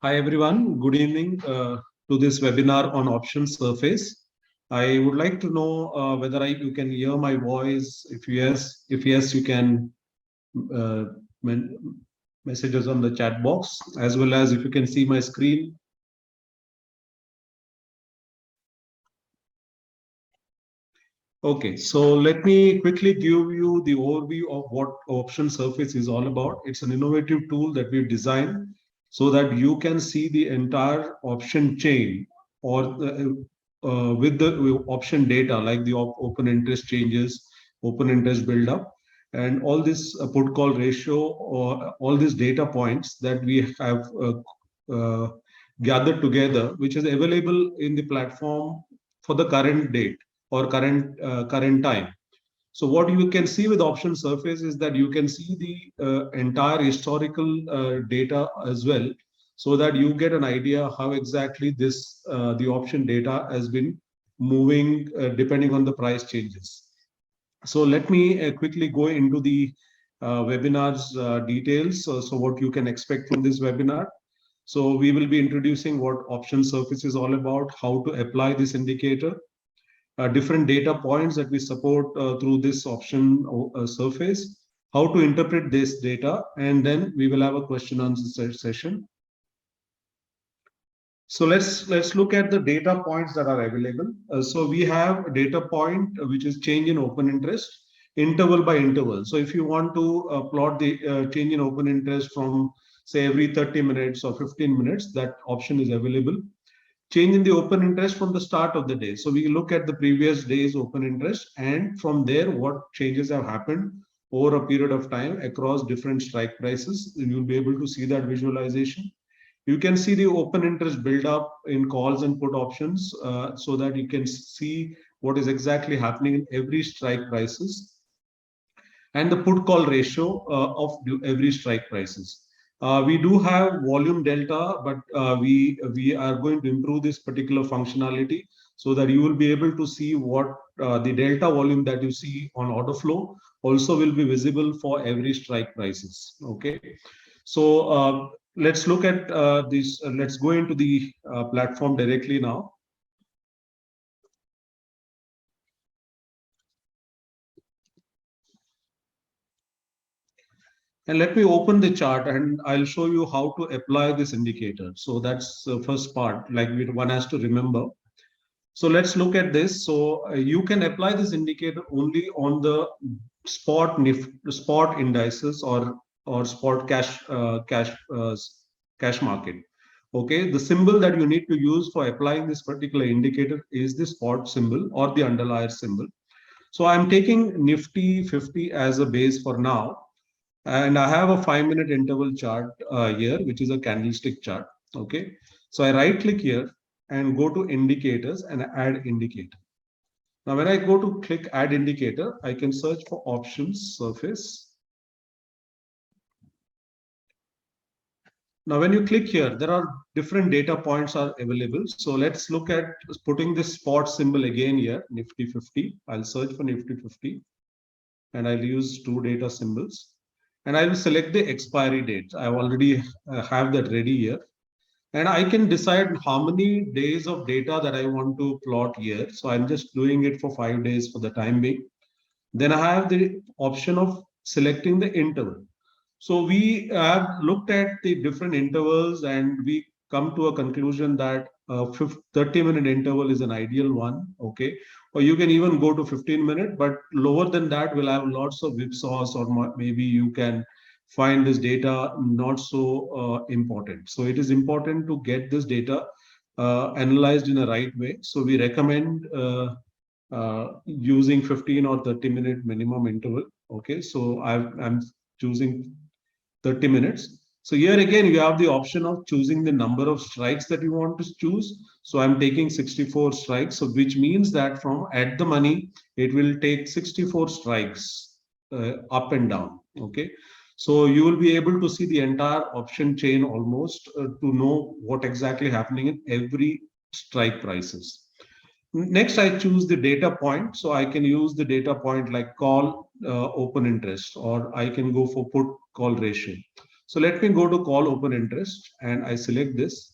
Hi everyone, good evening to this webinar on option surface. I would like to know whether you can hear my voice. If yes, you can uh, messages on the chat box, as well as if you can see my screen. Okay, so let me quickly give you the overview of what option surface is all about. It's an innovative tool that we've designed so that you can see the entire option chain or with the option data like the open interest changes, open interest buildup, and all this put call ratio or all these data points that we have gathered together, which is available in the platform for the current date or current time. So what you can see with option surface is that you can see the entire historical data as well, so that you get an idea how exactly this the option data has been moving depending on the price changes. So let me quickly go into the webinar's details. So what you can expect from this webinar. So we will be introducing what option surface is all about, how to apply this indicator, different data points that we support through this option surface, how to interpret this data, and then we will have a question answer session. So let's look at the data points that are available. So we have a data point which is change in open interest interval by interval. So if you want to plot the change in open interest from say every 30 minutes or 15 minutes, that option is available. Change in the open interest from the start of the day. So we look at the previous day's open interest, and from there, what changes have happened over a period of time across different strike prices. And you'll be able to see that visualization. You can see the open interest build up in calls and put options so that you can see what is exactly happening in every strike prices and the put call ratio of every strike prices. We do have volume delta, but we are going to improve this particular functionality so that you will be able to see what the delta volume that you see on order flow also will be visible for every strike prices. Okay, so let's look at this. Let's go into the platform directly now. And let me open the chart and I'll show you how to apply this indicator. So that's the first part, like one has to remember. So let's look at this. So you can apply this indicator only on the spot indices or spot cash market. Okay, the symbol that you need to use for applying this particular indicator is the spot symbol or the underlier symbol. So I'm taking Nifty 50 as a base for now. And I have a 5-minute interval chart here, which is a candlestick chart. Okay. So I right click here and go to indicators and add indicator. Now, when I go to click add indicator, I can search for options surface. Now, when you click here, there are different data points are available. So let's look at putting this spot symbol again here, Nifty 50. I'll search for Nifty 50 and I'll use two data symbols. And I will select the expiry date. I already have that ready here. And I can decide how many days of data that I want to plot here. So I'm just doing it for 5 days for the time being. Then I have the option of selecting the interval. So we have looked at the different intervals and we come to a conclusion that a 30-minute interval is an ideal one. Okay. Or you can even go to 15-minute, but lower than that will have lots of whipsaws, or maybe you can find this data not so important. So it is important to get this data analyzed in a right way. So we recommend using 15 or 30-minute minimum interval. Okay, so I'm choosing 30 minutes. So here again, you have the option of choosing the number of strikes that you want to choose. So I'm taking 64 strikes, so which means that from at the money, it will take 64 strikes up and down. Okay. So you will be able to see the entire option chain almost to know what exactly happening in every strike prices. Next, I choose the data point. So I can use the data point like call open interest, or I can go for put call ratio. So let me go to call open interest and I select this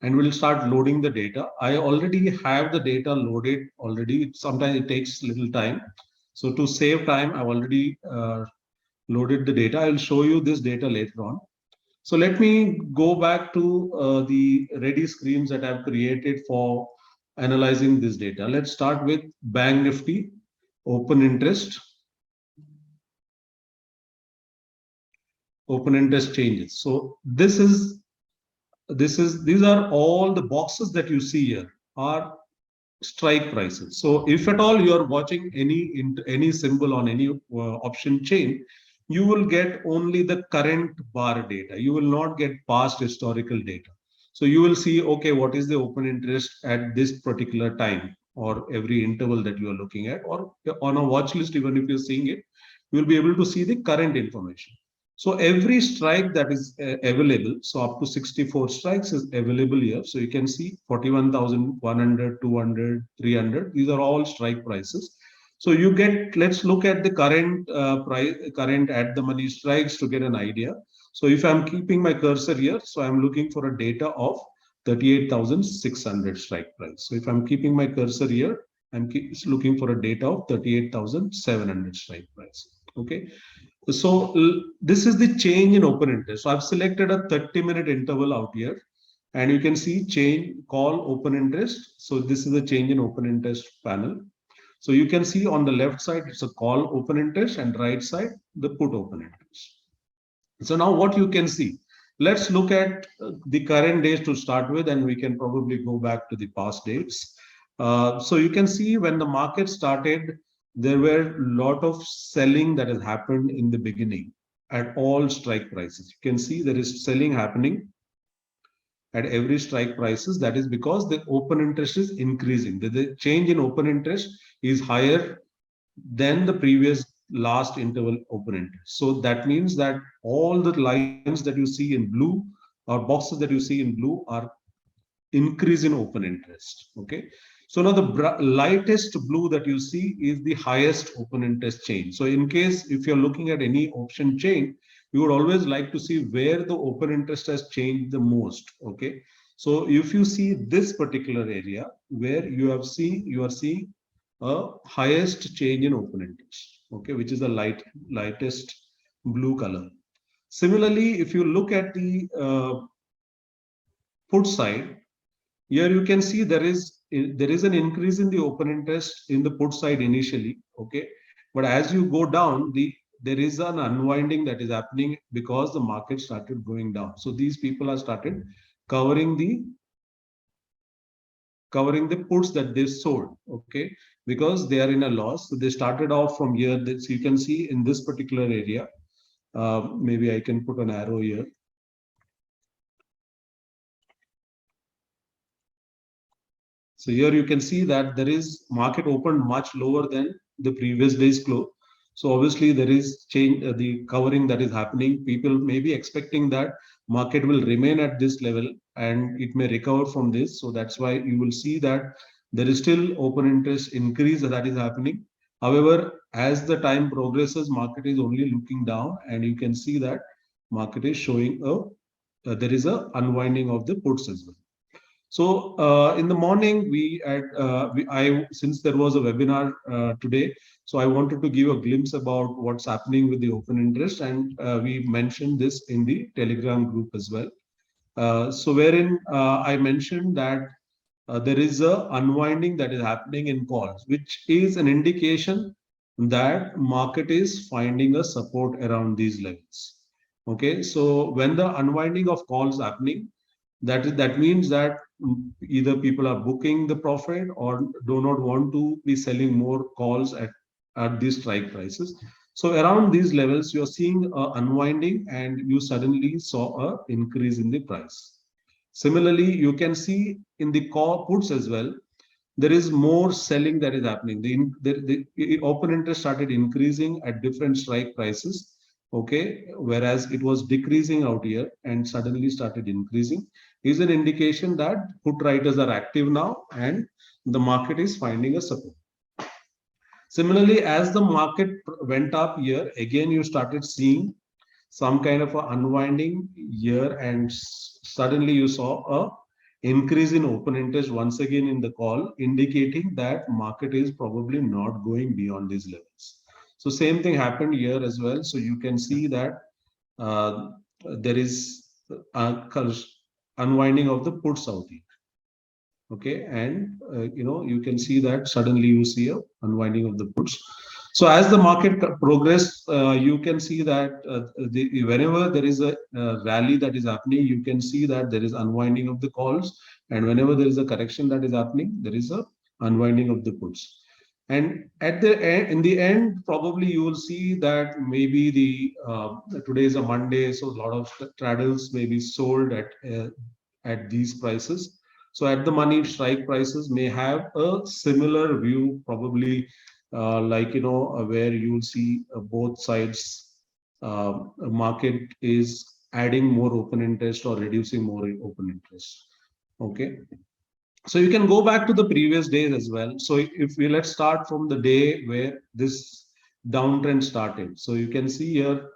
and we'll start loading the data. I already have the data loaded already. Sometimes it takes little time. So to save time, I've already loaded the data. I'll show you this data later on. So let me go back to the ready screens that I've created for analyzing this data. Let's start with Bank Nifty, open interest changes. So these are all the boxes that you see here are strike prices. So if at all you are watching any symbol on any option chain, you will get only the current bar data. You will not get past historical data. So you will see, okay, what is the open interest at this particular time or every interval that you are looking at, or on a watch list, even if you're seeing it, you will be able to see the current information. So every strike that is available, so up to 64 strikes is available here. So you can see 41,100, 200, 300. These are all strike prices. So you get, let's look at the current price, current at the money strikes to get an idea. So if I'm keeping my cursor here, so I'm looking for a data of 38,600 strike price. So if I'm keeping my cursor here, I'm looking for a data of 38,700 strike price. Okay. So this is the change in open interest. So I've selected a 30-minute interval out here and you can see change call open interest. So this is the change in open interest panel. So you can see on the left side, it's a call open interest and right side, the put open interest. So now what you can see, let's look at the current days to start with, and we can probably go back to the past dates. So you can see when the market started, there were a lot of selling that has happened in the beginning at all strike prices. You can see there is selling happening at every strike prices. That is because the open interest is increasing. The change in open interest is higher than the previous last interval open interest. So that means that all the lines that you see in blue or boxes that you see in blue are increase in open interest. Okay. So now the lightest blue that you see is the highest open interest chain. So in case if you're looking at any option chain, you would always like to see where the open interest has changed the most. Okay. So if you see this particular area where you are seeing a highest change in open interest, okay, which is the lightest blue color. Similarly, if you look at the put side, here you can see there is an increase in the open interest in the put side initially, okay, but as you go down, there is an unwinding that is happening because the market started going down. So these people are started covering the puts that they sold, okay, because they are in a loss. So they started off from here. So you can see in this particular area, maybe I can put an arrow here. So here you can see that there is market opened much lower than the previous day's close. So obviously there is change, the covering that is happening. People may be expecting that market will remain at this level and it may recover from this. So that's why you will see that there is still open interest increase that is happening. However, as the time progresses, market is only looking down, and you can see that market is showing there is a unwinding of the puts as well. So in the morning, since there was a webinar today, so I wanted to give a glimpse about what's happening with the open interest, and we mentioned this in the Telegram group as well. So wherein I mentioned that there is a unwinding that is happening in calls, which is an indication that market is finding a support around these levels. Okay, so when the unwinding of calls happening, that means that either people are booking the profit or do not want to be selling more calls at these strike prices. So around these levels, you're seeing unwinding and you suddenly saw a increase in the price. Similarly, you can see in the call puts as well, there is more selling that is happening. The open interest started increasing at different strike prices, okay, whereas it was decreasing out here and suddenly started increasing, is an indication that put writers are active now and the market is finding a support. Similarly, as the market went up here, again you started seeing some kind of a unwinding here, and suddenly you saw a increase in open interest once again in the call, indicating that market is probably not going beyond these levels. So same thing happened here as well. So you can see that uh, there is a unwinding of the puts out here. Okay, and you can see that suddenly you see a unwinding of the puts. So as the market progress, you can see that whenever there is a rally that is happening, you can see that there is unwinding of the calls, and whenever there is a correction that is happening, there is a unwinding of the puts. And at the end, in the end, probably you will see that maybe today is a Monday, so a lot of straddles may be sold at these prices. So at the money strike prices may have a similar view, probably where you will see both sides. Market is adding more open interest or reducing more open interest. Okay. So you can go back to the previous days as well. So if we let's start from the day where this downtrend started. So you can see here,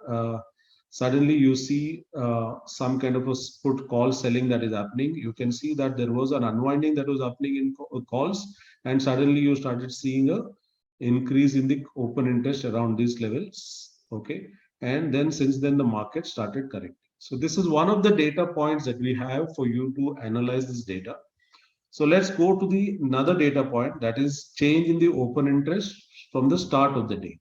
suddenly you see some kind of a put call selling that is happening. You can see that there was an unwinding that was happening in calls, and suddenly you started seeing a increase in the open interest around these levels. Okay, and then since then the market started correcting. So this is one of the data points that we have for you to analyze this data. So let's go to the another data point, that is change in the open interest from the start of the day.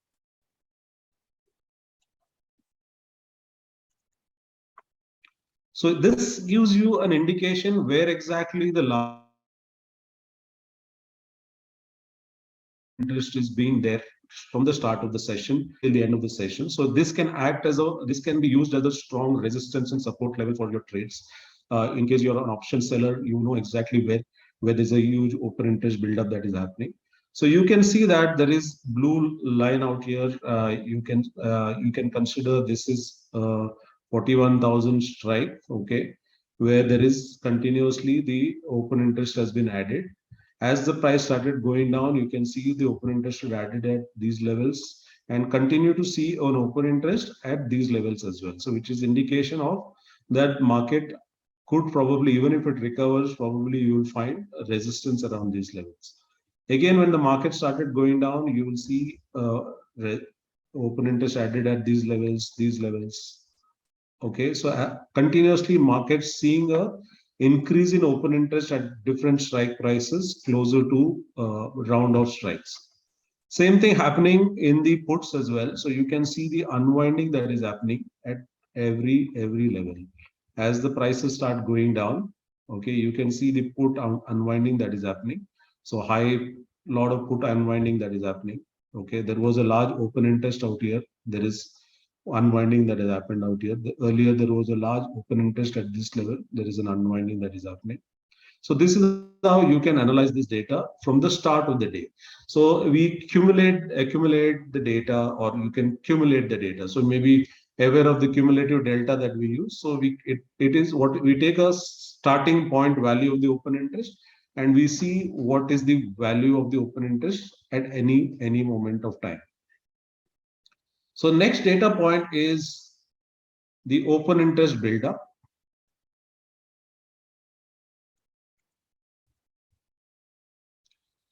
So this gives you an indication where exactly the interest is being there from the start of the session till the end of the session. So this can be used as a strong resistance and support level for your trades. In case you're an option seller, you know exactly where there's a huge open interest buildup that is happening. So you can see that there is blue line out here. You can consider this is 41,000 strike. Okay, where there is continuously the open interest has been added. As the price started going down, you can see the open interest added at these levels and continue to see an open interest at these levels as well. So which is indication of that market could probably, even if it recovers, probably you will find a resistance around these levels. Again, when the market started going down, you will see open interest added at these levels. Okay, so continuously markets seeing a increase in open interest at different strike prices closer to round of strikes. Same thing happening in the puts as well. So you can see the unwinding that is happening at every level. As the prices start going down, okay, you can see the put unwinding that is happening. So lot of put unwinding that is happening. Okay, there was a large open interest out here. There is unwinding that has happened out here. Earlier, there was a large open interest at this level. There is an unwinding that is happening. So this is how you can analyze this data from the start of the day. So we accumulate the data, or you can accumulate the data. So maybe aware of the cumulative delta that we use. So it is what we take a starting point value of the open interest, and we see what is the value of the open interest at any moment of time. So next data point is the open interest buildup.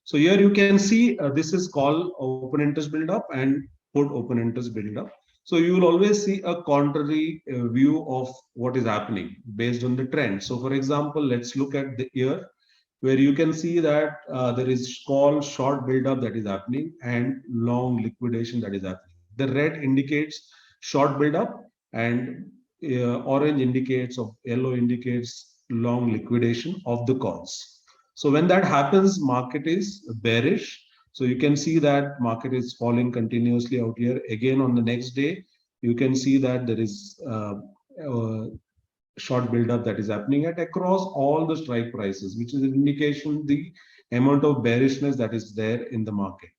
So here you can see this is called open interest buildup and put open interest buildup. So you will always see a contrary view of what is happening based on the trend. So for example, let's look at the year where you can see that there is called short buildup that is happening and long liquidation that is happening. The red indicates short buildup, and orange indicates, or yellow indicates long liquidation of the calls. So when that happens, market is bearish. So you can see that market is falling continuously out here. Again, on the next day, you can see that there is short buildup that is happening at across all the strike prices, which is an indication the amount of bearishness that is there in the market.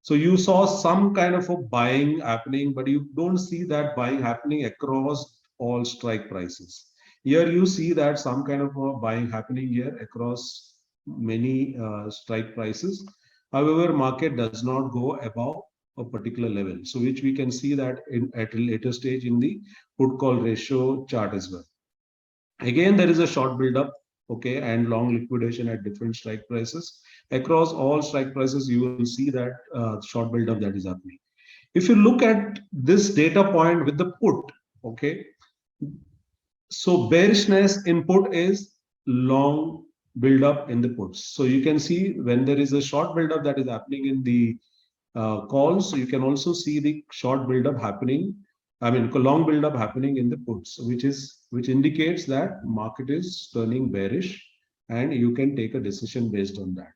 So you saw some kind of a buying happening, but you don't see that buying happening across all strike prices. Here you see that some kind of a buying happening here across many strike prices. However, market does not go above a particular level. So which we can see that at a later stage in the put call ratio chart as well. Again, there is a short buildup, okay, and long liquidation at different strike prices. Across all strike prices, you will see that short buildup that is happening. If you look at this data point with the put, okay, so bearishness in put is long buildup in the puts. So you can see when there is a short buildup that is happening in the calls, you can also see the short buildup happening. I mean, long buildup happening in the puts, which indicates that market is turning bearish, and you can take a decision based on that.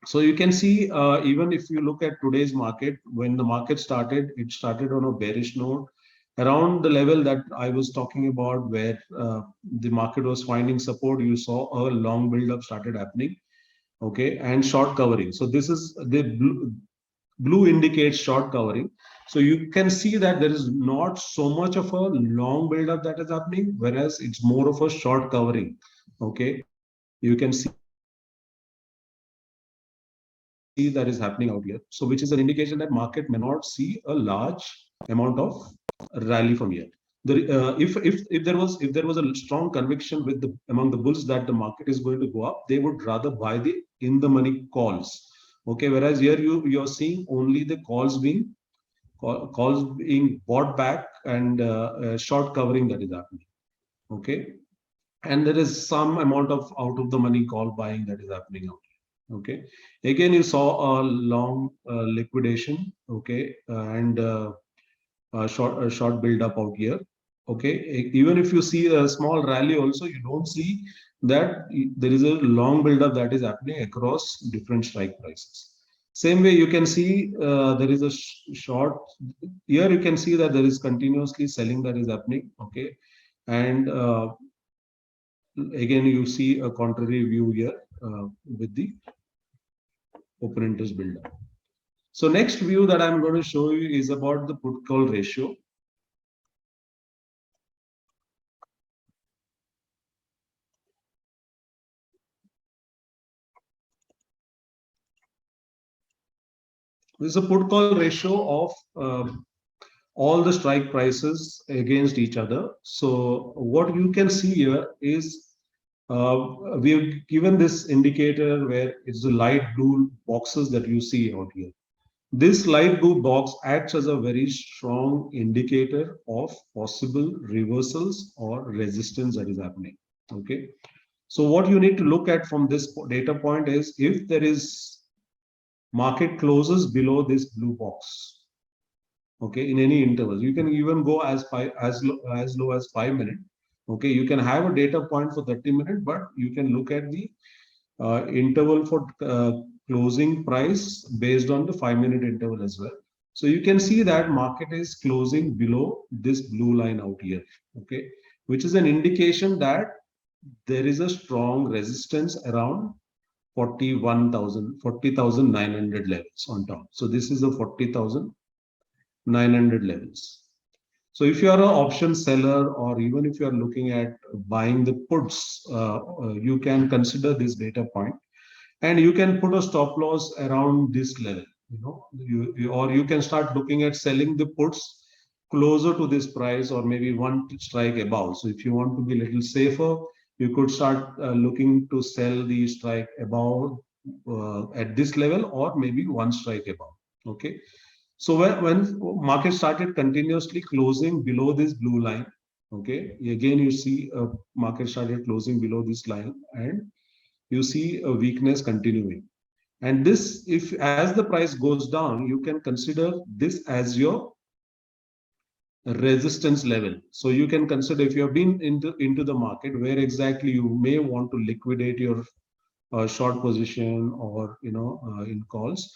So you can see, even if you look at today's market, when the market started, it started on a bearish note around the level that I was talking about, where the market was finding support. You saw a long build-up started happening, okay, and short covering. So this is the blue indicates short covering. So you can see that there is not so much of a long build-up that is happening, whereas it's more of a short covering, okay. You can see that is happening out here. So which is an indication that market may not see a large amount of rally from here. If there was a strong conviction among the bulls that the market is going to go up, they would rather buy the in the money calls. Okay, whereas here you're seeing only the calls being bought back, and short covering that is happening. Okay, and there is some amount of out of the money call buying that is happening out here. Okay, again you saw a long liquidation, okay, and short build up out here. Okay, even if you see a small rally also, you don't see that there is a long build up that is happening across different strike prices. Same way you can see there is a short here. You can see that there is continuously selling that is happening. Okay, and again you see a contrary view here with the open interest buildup. So next view that I'm going to show you is about the put call ratio. This is a put call ratio of all the strike prices against each other. So what you can see here is we have given this indicator where it's the light blue boxes that you see out here. This light blue box acts as a very strong indicator of possible reversals or resistance that is happening. Okay. So what you need to look at from this data point is if there is market closes below this blue box, okay, in any intervals. You can even go as low as 5 minutes. Okay, you can have a data point for 30 minutes, but you can look at the interval for closing price based on the 5 minute interval as well. So you can see that market is closing below this blue line out here, okay, which is an indication that there is a strong resistance around 40,900 levels on top. So this is the 40,900 levels. So if you are an option seller, or even if you are looking at buying the puts, you can consider this data point, and you can put a stop loss around this level. Or you can start looking at selling the puts closer to this price, or maybe one strike above. So if you want to be a little safer, you could start looking to sell the strike above at this level, or maybe one strike above. Okay. So when market started continuously closing below this blue line, okay, again you see a market started closing below this line, and you see a weakness continuing. And this, if as the price goes down, you can consider this as your resistance level. So you can consider, if you have been into the market, where exactly you may want to liquidate your short position, or in calls,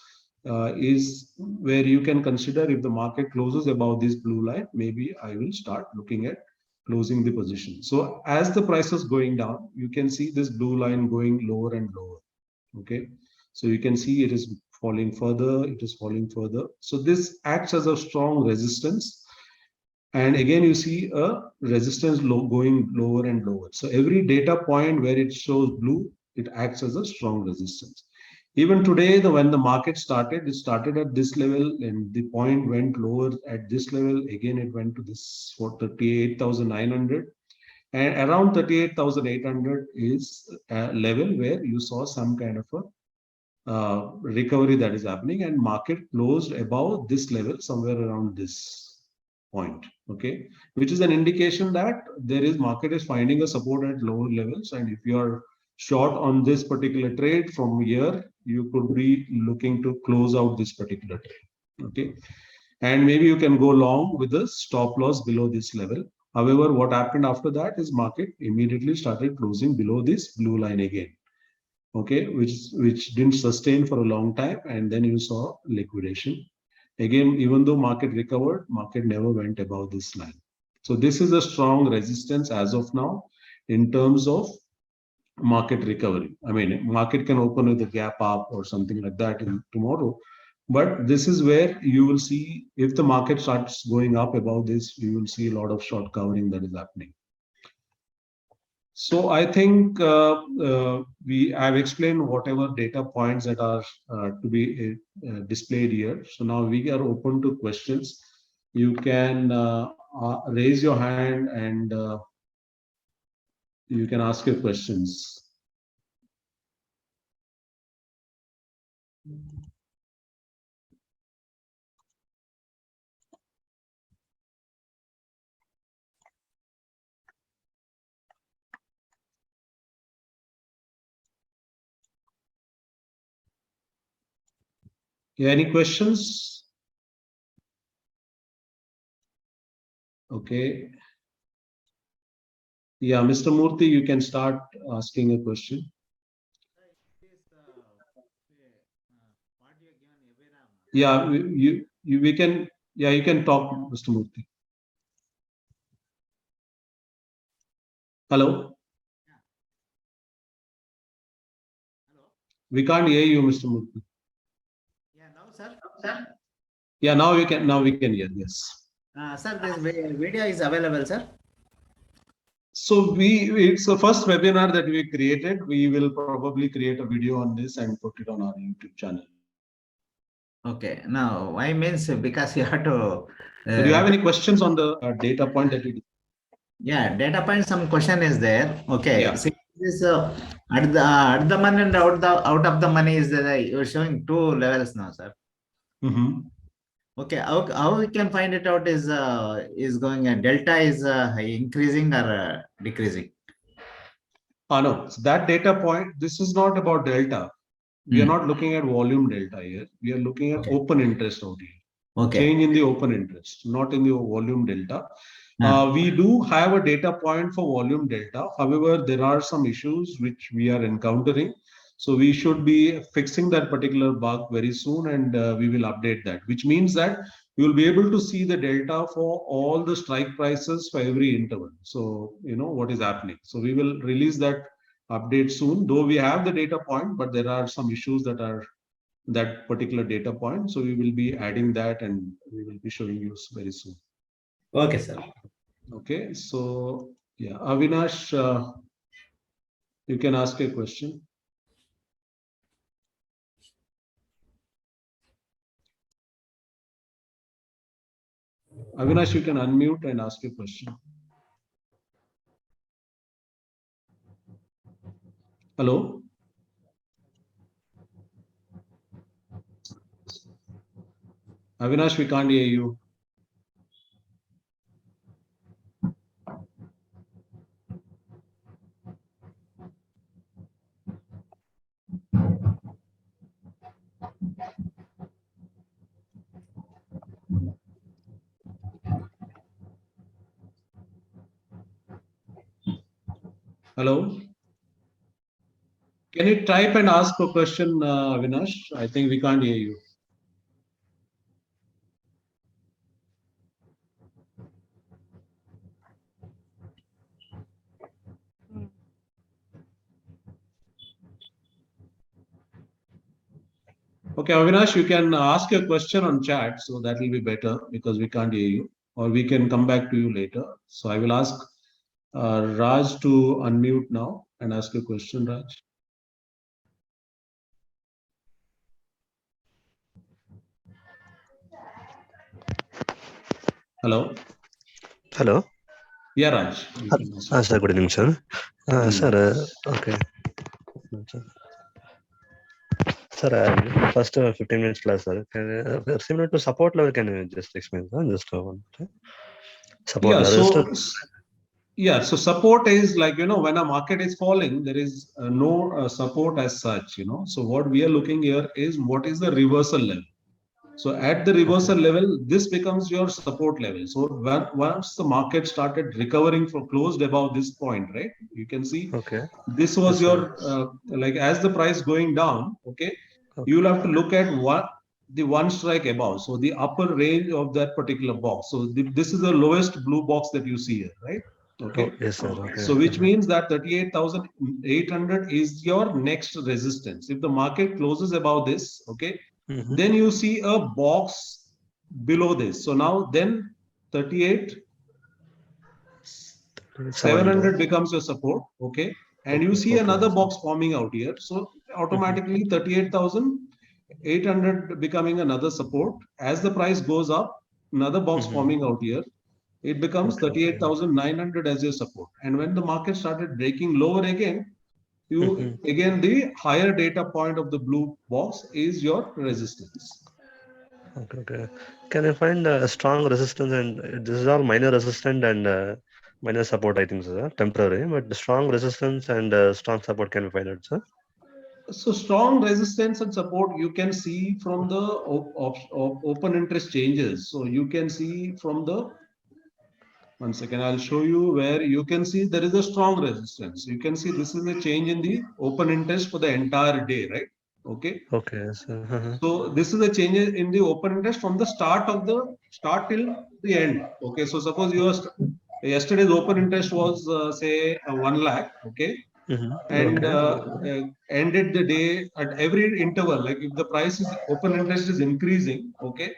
is where you can consider, if the market closes above this blue line, maybe I will start looking at closing the position. So as the price is going down, you can see this blue line going lower and lower. Okay, so you can see it is falling further, it is falling further. So this acts as a strong resistance. And again, you see a resistance going lower and lower. So every data point where it shows blue, it acts as a strong resistance. Even today, when the market started, it started at this level and the point went lower at this level. Again, it went to this for 38,900. And around 38,800 is a level where you saw some kind of a recovery that is happening, and market closed above this level somewhere around this point. Okay, which is an indication that there is market is finding a support at lower levels, and if you are short on this particular trade from here, you could be looking to close out this particular trade. Okay, and maybe you can go long with the stop loss below this level. However, what happened after that is market immediately started closing below this blue line again. Okay, which didn't sustain for a long time, and then you saw liquidation. Again, even though market recovered, market never went above this line. So this is a strong resistance as of now in terms of market recovery. I mean, market can open with a gap up or something like that in tomorrow, but this is where you will see if the market starts going up above this, you will see a lot of short covering that is happening. So I think I've explained whatever data points that are to be displayed here. So now we are open to questions. You can raise your hand and you can ask your questions. Yeah, any questions? Okay. Yeah, Mr. Murthy, you can start asking a question. Yeah, we can. Yeah, you can talk, Mr. Murthy. Hello. We can't hear you, Mr. Murthy. Yeah, now, sir. Yeah, now we can. Now we can hear. Yes. Sir, this video is available, sir. So it's the first webinar that we created. We will probably create a video on this and put it on our YouTube channel. Okay. Now, I means because you have to. Do you have any questions on the data point that you did? Yeah, data point. Some question is there. Okay. Yeah. See, this at the money and out of the money is there. You're showing two levels now, sir. Mm-hmm. Okay. How we can find it out is going delta is increasing or decreasing. No. So that data point. This is not about delta. We are not looking at volume delta here. We are looking at open interest out here. Okay. Change in the open interest, not in the volume delta. We do have a data point for volume delta. However, there are some issues which we are encountering. So we should be fixing that particular bug very soon, and we will update that, which means that you will be able to see the delta for all the strike prices for every interval. So you know what is happening. So we will release that update soon, though we have the data point, but there are some issues that are that particular data point. So we will be adding that and we will be showing you very soon. Okay, sir. Okay, so yeah, Avinash, you can ask a question. Avinash, you can unmute and ask a question. Hello? Avinash, we can't hear you. Hello? Can you type and ask a question, Avinash? I think we can't hear you. Okay, Avinash, you can ask your question on chat, so that will be better because we can't hear you, or we can come back to you later. So I will ask Raj to unmute now and ask a question, Raj. Hello. Hello. Yeah, Raj. You can ask your Sir, good evening, sir. good Sir, evening. okay. Sir, first 15 minutes class, sir. Similar to support level, can you just explain, sir? Just one support Yeah. level resistance. Yeah. So support is like, when a market is falling, there is no support as such, So what we are looking here is what is the reversal level. So at the Okay. reversal level, this becomes your support level. So once the market started recovering for closed above this point, right? You can see Okay. this Yes, was sir. your like as the price going down, okay, Okay. you will have to look at what the one strike above. So the upper range of that particular box. So this is the lowest blue box that you see here, right? Oh, Okay. yes, sir. Okay. So which means that 38,800 is your next resistance. If the market closes above this, okay, Mm-hmm. then you see a box below this. So now then 38 700. 700 becomes your support, okay, and you Okay. see Okay. another Yes, sir. box forming out here. So Mm-hmm. automatically 38,800 becoming another support. As the price goes up, another box Mm-hmm. forming out here, it becomes Okay. Okay. 38,900 as your support. And when the market started breaking lower again, Mm-hmm. you again the higher data point of the blue box is your resistance. Okay. Okay. Can you find a strong resistance, and this is all minor resistance and minor support, I think, sir. Temporary, but the strong resistance and strong support, can we find it, sir? So strong resistance and support you can see from the open interest changes. So you can see from the one second, I'll show you where you can see there is a strong resistance. You can see this is a change in the open interest for the entire day, right? Okay. Okay, sir. So this is a change in the open interest from the start till the end. Okay. So suppose yesterday's open interest was say 1 lakh. Okay, and Okay. ended the day at every interval. Like if the price is open interest is increasing, okay,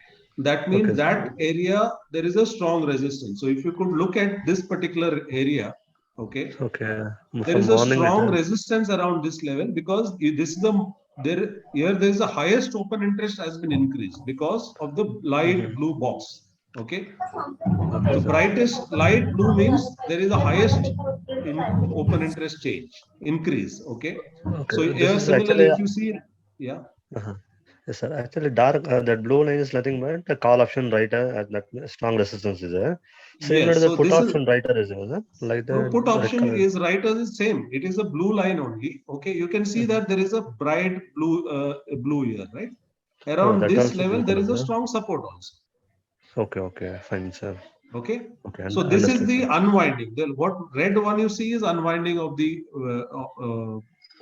that Okay, means that sir. area there is a strong resistance. So if you could look at this particular area, okay, Okay. there From is a morning it strong is. resistance around this level because this is the there is the highest open interest has been increased because of the light blue box. Okay, Okay, so sir. brightest light blue means there is the highest in open interest change increase. Okay. Okay. So This here is similarly, actually. if you see, yeah, Uh-huh. Yes, sir. Actually, dark that blue line is nothing but the call option writer at that strong resistance is there. Similar to yes. the So put this is option writer is there, sir? Like no the put red option color. is right as the same. It is a blue line only. Okay. You can see Mhm. that there is a bright blue here, right? Oh, Around that this also level, blue there color, is a sir. strong support also. Okay, okay, fine, sir. Okay. Okay, So this is understood, the sir. unwinding. The what red one you see is unwinding of the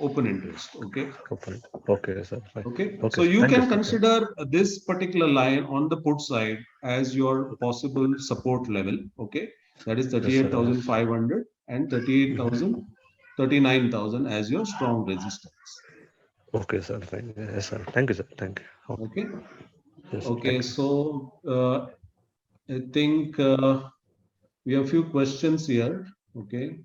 open interest. Okay. Open. Okay, sir. Fine. Okay, Okay, so sir. you Thank you, can sir. Thank consider this particular line on the put side as your possible support level. Okay, that is you. Yes, sir. Yes. 38,500 and Mhm. 38,000, 39,000 as your strong resistance. Okay, sir. Fine. Yes, sir. Thank you, sir. Thank you. Okay. Okay, Yes, sir. okay, Thank you. so I think we have a few questions here. Okay,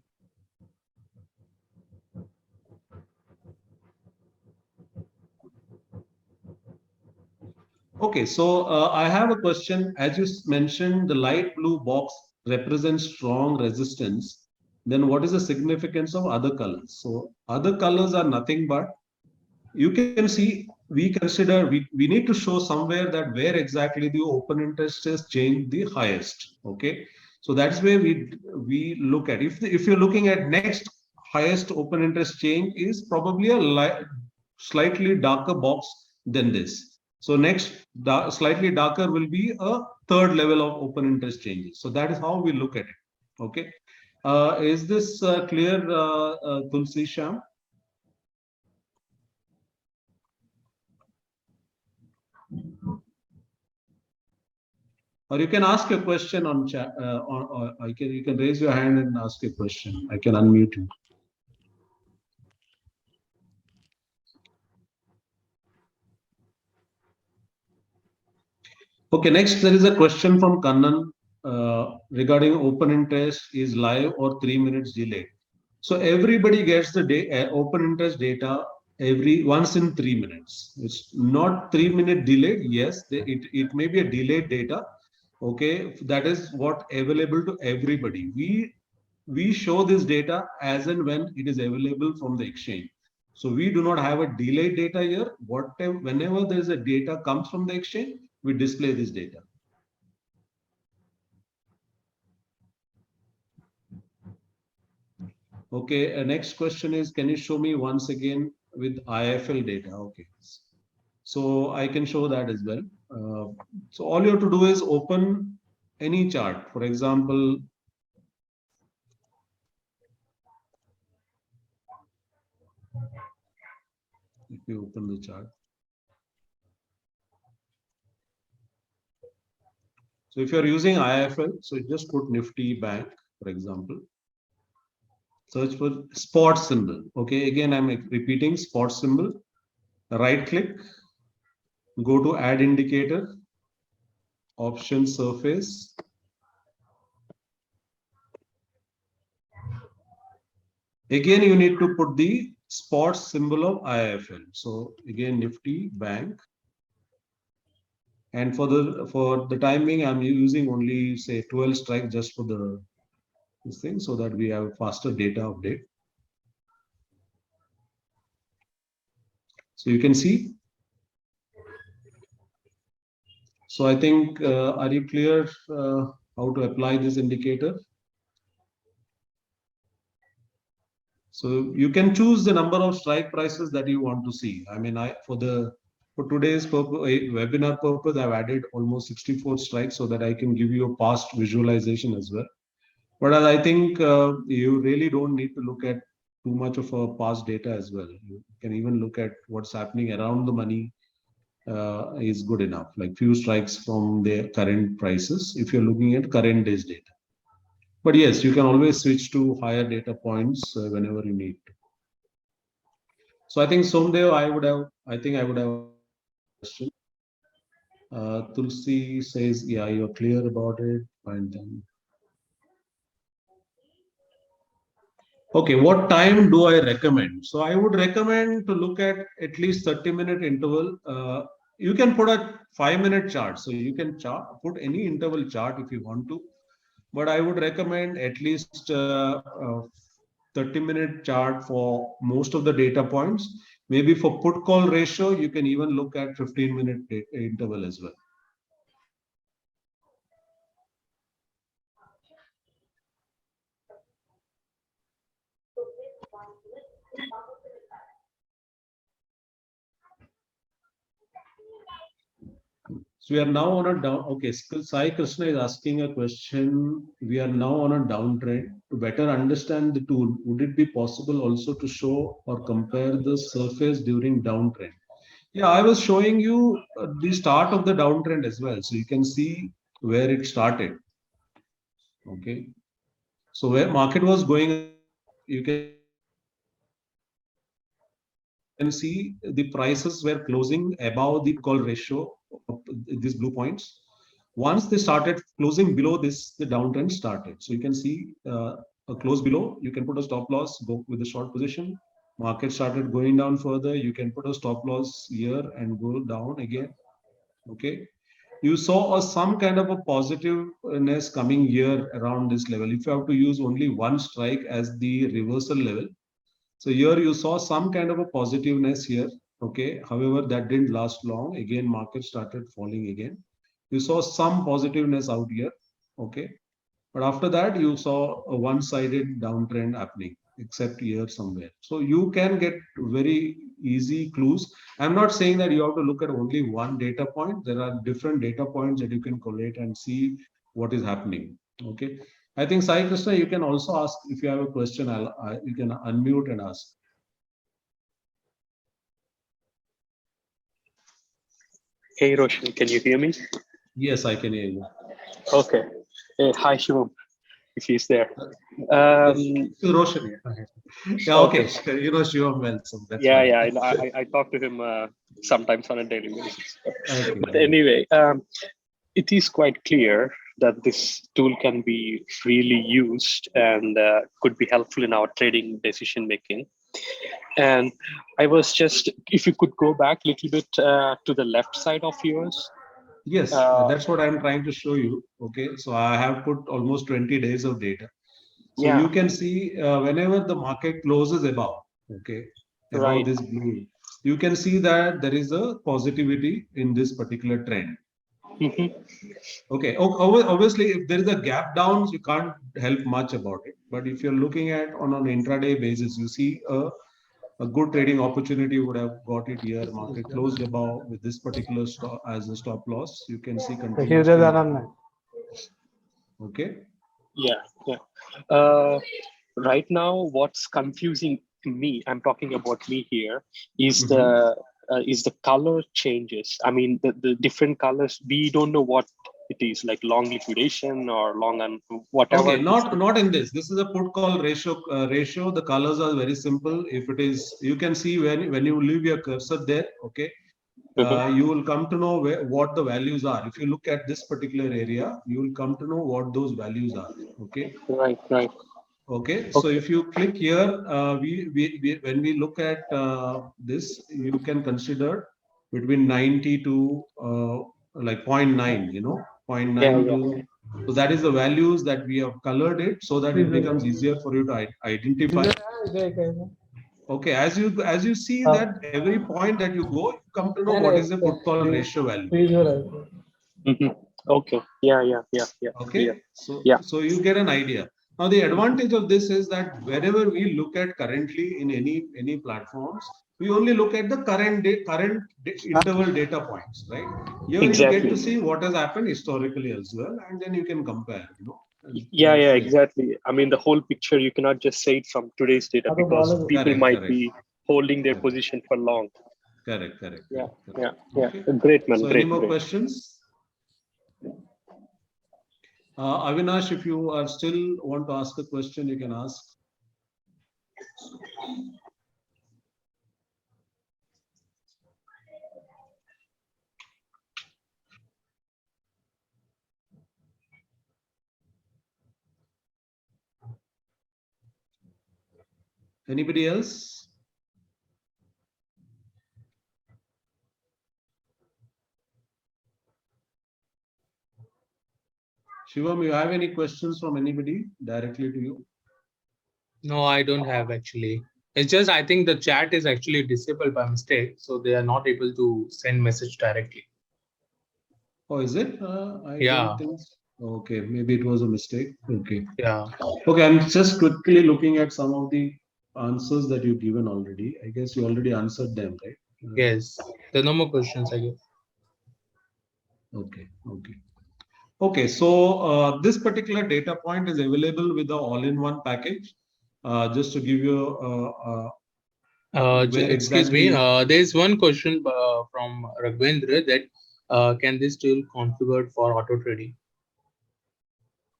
okay, so I have a question. As you mentioned, the light blue box represents strong resistance. Then what is the significance of other colors? So other colors are nothing but you can see we need to show somewhere that where exactly the open interest has changed the highest. Okay, so that's where we look at if you're looking at next highest open interest change is probably slightly darker box than this. So next slightly darker will be a third level of open interest changes. So that is how we look at it. Okay, is this clear, Tulsi Sham? Or you can ask a question on chat, or you can raise your hand and ask a question. I can unmute you. Okay, next there is a question from Kannan regarding open interest is live or 3 minutes delayed. So everybody gets the open interest data every once in 3 minutes. It's not 3 minute delayed. Yes, it may be a delayed data, Okay, that is what available to everybody. We show this data as and when it is available from the exchange. So we do not have a delayed data here. Whatever, whenever there is a data comes from the exchange, we display this data. Okay, next question is, can you show me once again with IFL data? Okay, so I can show that as well. So all you have to do is open any chart. For example, if you open the chart. So if you're using IFL, so you just put Nifty Bank, for example. Search for spot symbol. Okay, again, I'm repeating spot symbol. Right click, go to add indicator, option surface. Again, you need to put the spot symbol of IFL. So again, Nifty Bank. And for the time being, I'm using only say 12 strike just for this thing so that we have faster data update. So you can see. So I think, are you clear how to apply this indicator? So you can choose the number of strike prices that you want to see. I mean, for today's webinar purpose, I've added almost 64 strikes so that I can give you a past visualization as well. But I think you really don't need to look at too much of a past data as well. You can even look at what's happening around the money is good enough, like few strikes from the current prices if you're looking at current day's data. But yes, you can always switch to higher data points whenever you need to. So I think Somdev, I would have a question. Tulsi says, yeah, you're clear about it. Fine then. Okay, what time do I recommend? So I would recommend to look at least 30-minute interval. You can put a 5-minute chart. So you can put any interval chart if you want to. But I would recommend at least 30-minute chart for most of the data points. Maybe for put call ratio, you can even look at 15-minute interval as well. So we are now on a down. Okay, Sai Krishna is asking a question. We are now on a downtrend. To better understand the tool, would it be possible also to show or compare the surface during downtrend? Yeah, I was showing you the start of the downtrend as well. So you can see where it started. Okay. So where market was going, you can see the prices were closing above the call ratio of these blue points. Once they started closing below this, the downtrend started. So you can see a close below, you can put a stop loss, go with the short position. Market started going down further. You can put a stop loss here and go down again. Okay. You saw some kind of a positiveness coming here around this level. If you have to use only one strike as the reversal level, so here you saw some kind of a positiveness here. Okay. However, that didn't last long. Again, market started falling again. You saw some positiveness out here. Okay. But after that, you saw a one-sided downtrend happening, except here somewhere. So you can get very easy clues. I'm not saying that you have to look at only one data point. There are different data points that you can collate and see what is happening. Okay. I think Sai Krishna, you can also ask if you have a question. You can unmute and ask. Hey Roshan, can you hear me? Yes, I can hear you. Okay. Hey, hi Shivam, if he's there. Roshan. Yeah, okay. You know Shivam well, so that's yeah, fine. yeah. I talk to him sometimes on a daily basis. Okay. But anyway, it is quite clear that this tool can be freely used and could be helpful in our trading decision making. And I was just, if you could go back a little bit to the left side of yours, Yes, that's what I'm trying to show you. Okay, so I have put almost 20 days of data. So Yeah. you can see whenever the market closes above, okay, above Right. this blue, you can see that there is a positivity in this particular trend. Mhm. Okay, obviously, if there is a gap down, you can't help much about it. But if you're looking at on an intraday basis, you see a good trading opportunity would have got it here. Market closed above with this particular stop as a stop loss. You can see continuous trend. Okay. Yeah. Yeah. Right now, what's confusing me, I'm talking about me here, is the color changes. I mean, the different colors, we don't know what it is, like long liquidation or long and whatever. Okay, not in this. This is a put call ratio. Ratio. The colors are very simple. If it is, you can see when you leave your cursor there. Okay, you will come to know what the values are. If you look at this particular area, you will come to know what those values are. Okay. Right. Right. Okay. So Okay. if you click here, we when we look at this, you can consider between 90 to like 0.9. You know, zero point Yeah. 0.9 Yeah. to. So that is the values that we have colored it so that it becomes easier for you to identify. Okay, as you see that every point that you go, you come to know what is the put call ratio value. Mhm. Okay. Yeah. Yeah. Yeah. Yeah. Clear. Okay, Yeah. so you get an idea. Now the advantage of this is that wherever we look at currently in any platforms, we only look at the interval data points, right? Here you get to Exactly. see what has happened historically as well, and then you can compare. You know, and Yeah. that's Yeah. the Exactly. I mean, the whole picture, you cannot just say it from today's data because people correct, might correct, be holding their correct, position for long. correct, correct, Yeah. correct, correct. Yeah. Yeah. Okay. Great, man. So any Great. more Great. questions? Avinash, if you are still want to ask a question, you can ask. Anybody else? Shivam, you have any questions from anybody directly to you? No, I don't have actually. It's just I think the chat is actually disabled by mistake, so they are not able to send message directly. Oh, is it? I Yeah. don't think so. Okay, maybe it was a mistake. Okay. Yeah. Okay, I'm just quickly looking at some of the answers that you've given already. I guess you already answered them, right? Yes. There are no more questions, I guess. Okay, okay. Okay, so this particular data point is available with the all-in-one package. Just to give you where Excuse me. exactly. There is one question from Raghavendra that can this tool configured for auto trading?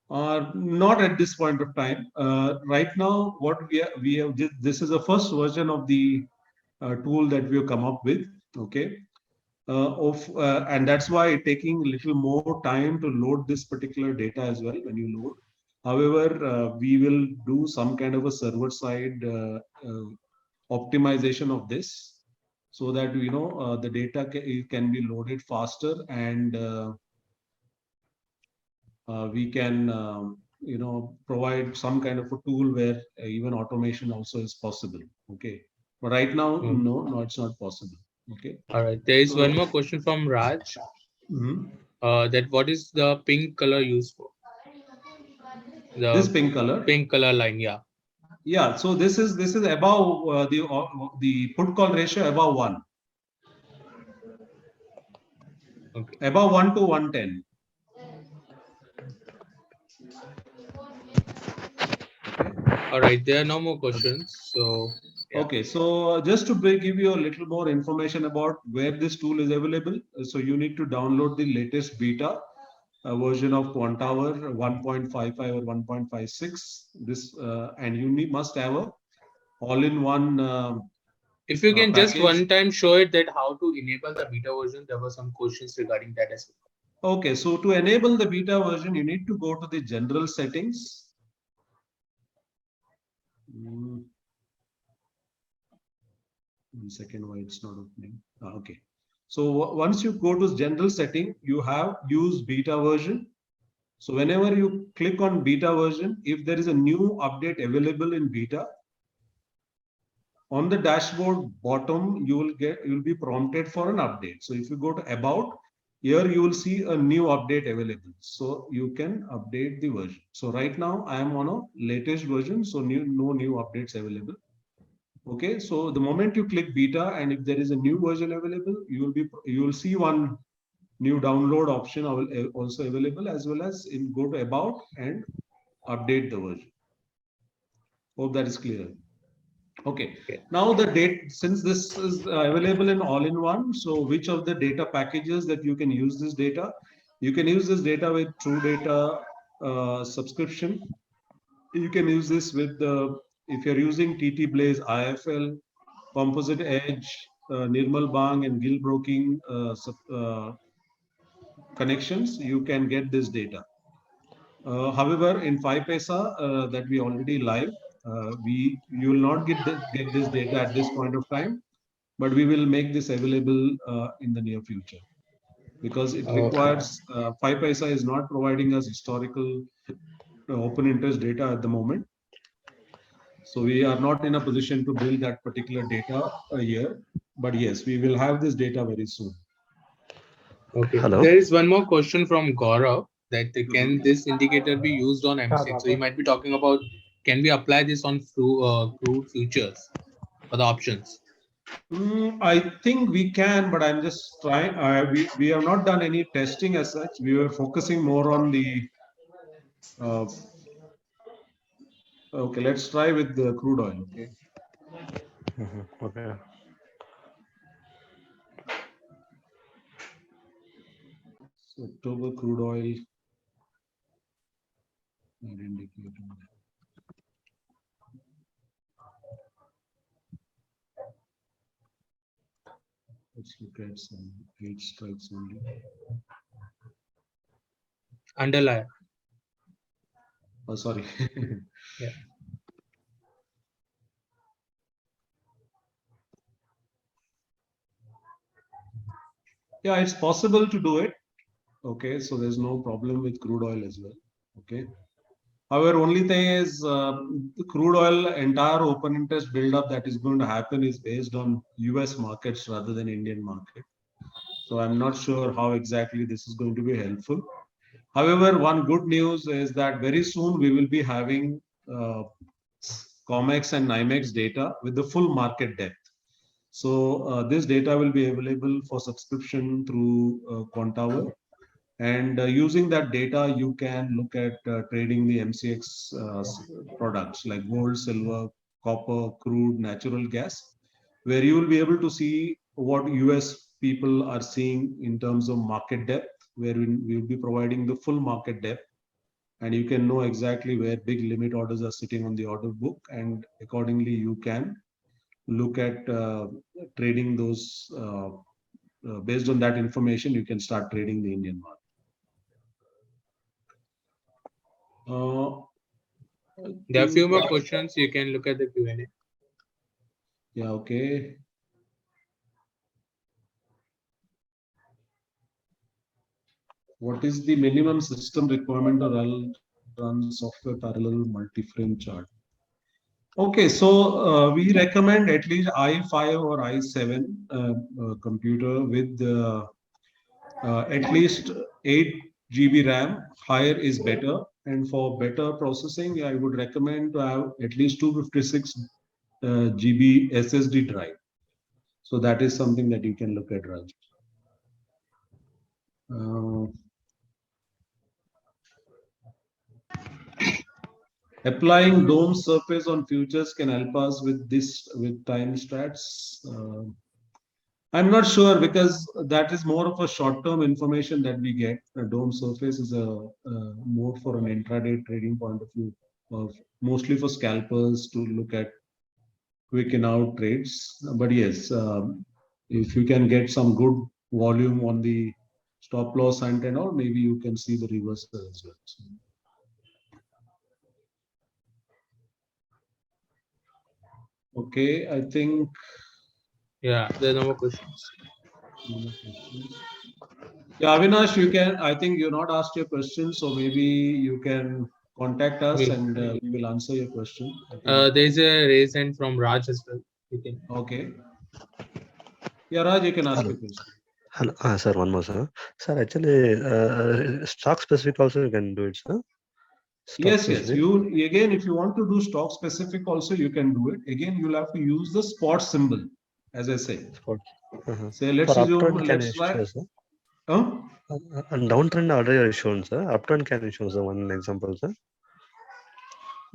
Not at this point of time. Right now, what we have this is the first version of the tool that we have come up with. Okay, and that's why it's taking a little more time to load this particular data as well when you load. However, we will do some kind of a server side optimization of this so that the data can be loaded faster and we can provide some kind of a tool where even automation also is possible. Okay, but right now no, it's not possible. Okay. All right. There is So one more question from Raj. That what is the pink color used for? this The pink color line, yeah. Yeah, so this is above the put call ratio above 1. Okay. Above 1 to 110. All right. There are no more questions. So yeah. Okay, so just to give you a little more information about where this tool is available, so you need to download the latest beta version of Quantower 1.55 or 1.56. This and you must have a all-in-one. If you can just package. one time show it that how to enable the beta version, there were some questions regarding that as well. Okay, so to enable the beta version, you need to go to the general settings. One second, why it's not opening. Okay, So once you go to general setting, you have use beta version. So whenever you click on beta version, if there is a new update available in beta, on the dashboard bottom, you will be prompted for an update. So if you go to about, here you will see a new update available. So you can update the version. So right now I am on a latest version, so no new updates available. Okay, so the moment you click beta, and if there is a new version available, you will see one new download option also available, as well as in go to about and update the version. Hope that is clear. Okay. Now the date, since this is available in all-in-one, so which of the data packages that you can use this data? You can use this data with True Data subscription. You can use this with if you're using TT Blaze IFL, Composite Edge, Nirmal Bang and Gil Broking connections, you can get this data. However, in 5paisa that we already live, you will not get this data at this point of time, but we will make this available in the near future, because it requires 5paisa is not providing us historical open interest data at the moment. So we are not in a position to build that particular data here, but yes, we will have this data very soon. Okay. Hello. There is one more question from Gaurav, that can this indicator be used on MCX? So he might be talking about, can we apply this on crude futures for the options? I think we can, but I'm just trying. We have not done any testing as such. We were focusing more on the. Okay, let's try with the crude oil. Okay. Okay. So October crude oil. Let's look at some 8 strikes only. Underline. Oh, sorry. Yeah. Yeah, it's possible to do it. Okay, so there's no problem with crude oil as well. Okay. However, only thing is the crude oil entire open interest buildup that is going to happen is based on US markets rather than Indian market. So I'm not sure how exactly this is going to be helpful. However, one good news is that very soon we will be having COMEX and NYMEX data with the full market depth. So this data will be available for subscription through Quantower. And using that data, you can look at trading the MCX products like gold, silver, copper, crude, natural gas, where you will be able to see what US people are seeing in terms of market depth, where we will be providing the full market depth. And you can know exactly where big limit orders are sitting on the order book. And accordingly, you can look at trading those. Based on that information, you can start trading the Indian market. There are a few more questions. You can look at the Q&A. Yeah, okay. What is the minimum system requirement to run software parallel multi-frame chart? Okay, so we recommend at least i5 or i7 computer with at least 8 GB RAM. Higher is better. And for better processing, I would recommend to have at least 256 GB SSD drive. So that is something that you can look at, Raj. Applying dome surface on futures can help us with this with time strats. I'm not sure, because that is more of a short-term information that we get. A dome surface is more for an intraday trading point of view, of mostly for scalpers to look at quick in out trades. But yes, if you can get some good volume on the stop loss hunt and all, maybe you can see the reversal as well. So, okay, I think. Yeah, there are no more questions. Yeah, Avinash, you can. I think you're not asked your question, so maybe you can contact us and we will answer your question. There's a raise hand from Raj as well. You can. Okay. Yeah, Raj, you can ask Hello. your question. Hello, sir. One more, sir. Sir, actually, stock specific also you can do it, sir. Stock Yes, specific. You again, if you want to do stock specific, also you can do it. Again, you'll have to use the spot symbol, as I said. Spot. Say, let's For assume, uptrend, can let's you try. show, sir? Huh? And downtrend already shown, sir. Uptrend can you show, sir? One example, sir.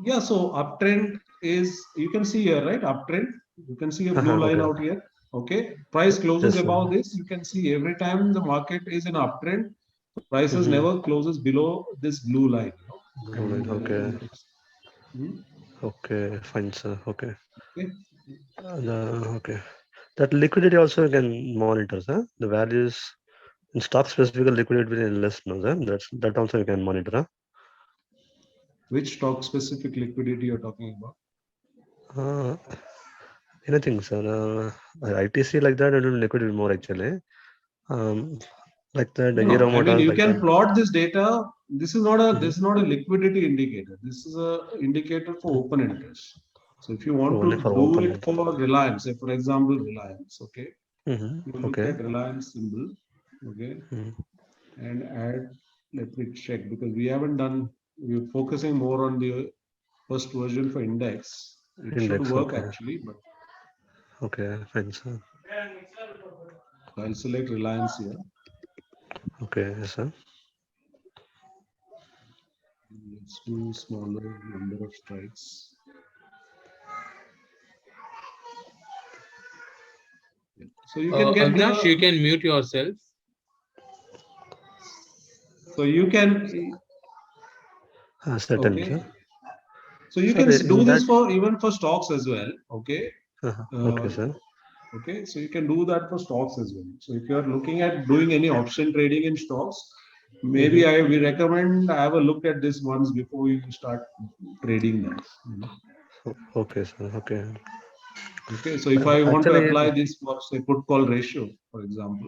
Yeah, so uptrend is, you can see here, right? Uptrend. You can see a blue line Okay. out here. Okay. Price closes Yes, above sir. this. You can see every time the market is in uptrend, prices never closes below this blue line. Blue line, okay. Okay, fine, sir. Okay. Okay. Okay. That liquidity also you can monitor, sir. The values in stock specific liquidity will be less, no, sir. That also you can monitor, huh? Which stock specific liquidity you're talking about? Anything, sir. ITC like that, it will liquidity more actually. Like that, the Hero No, I mean Motors you like can that. plot this data. This is not a liquidity indicator. This is a indicator for open interest. So if you want Only to for do open it for Reliance, say for example Reliance, okay, you look Okay. at Reliance symbol, okay, and add. Let me check because we haven't done. We're focusing more on the first version for index. It should Index, work okay. actually, but Okay, fine, sir. I'll select Reliance here. Okay, yes, sir. Let's do smaller number of strikes. So you can get Avinash, you can mute yourself. So you can. Certain, Okay. sir. So you Sir, can do in this that, for even for stocks as well. Okay. okay, sir. Okay. So you can do that for stocks as well. So if you are looking at doing any option trading in stocks, maybe we recommend have a look at this once before you start trading them. Okay, sir. Okay. Okay. So if I want to Actually, apply this for say put call ratio, for example.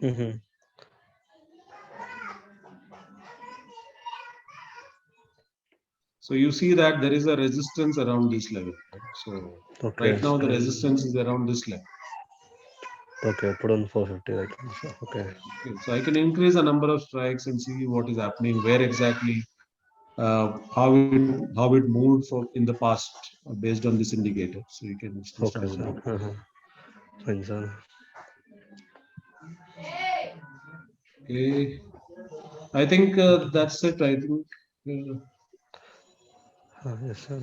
So you see that there is a resistance around this level. Right? So okay, right now the so, resistance is around this level. okay, put on 450, right? Okay. Okay, so I can increase the number of strikes and see what is happening, where exactly, how it moved for in the past based on this indicator. So you can just have Okay, a sir. look. Fine, sir. Okay, I think that's it. I think. Yes, sir.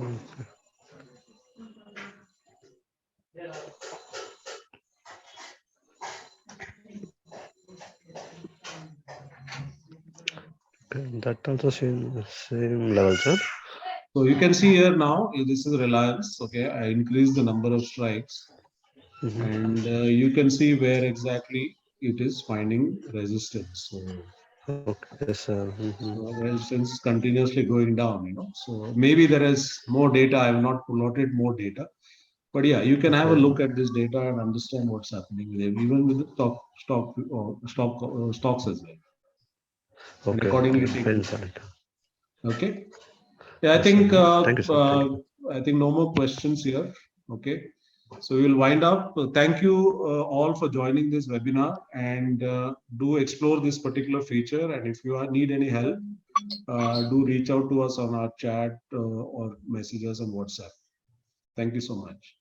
Okay, that also same level, sir. So you can see here now, this is Reliance. Okay, I increased the number of strikes, and you can see where exactly it is finding resistance. So Okay, sir. resistance is continuously going down. So maybe there is more data. I have not plotted more data, but yeah, you can have a look at this data and understand what's happening with it, even with the stocks as well. And Okay, accordingly, okay, take fine, it. sir. Okay. Yeah, Yes, sir. Thank you, sir. Thank you. I think no more questions here. Okay. So we'll wind up. Thank you all for joining this webinar and do explore this particular feature. And if you need any help, do reach out to us on our chat or message us on WhatsApp. Thank you so much.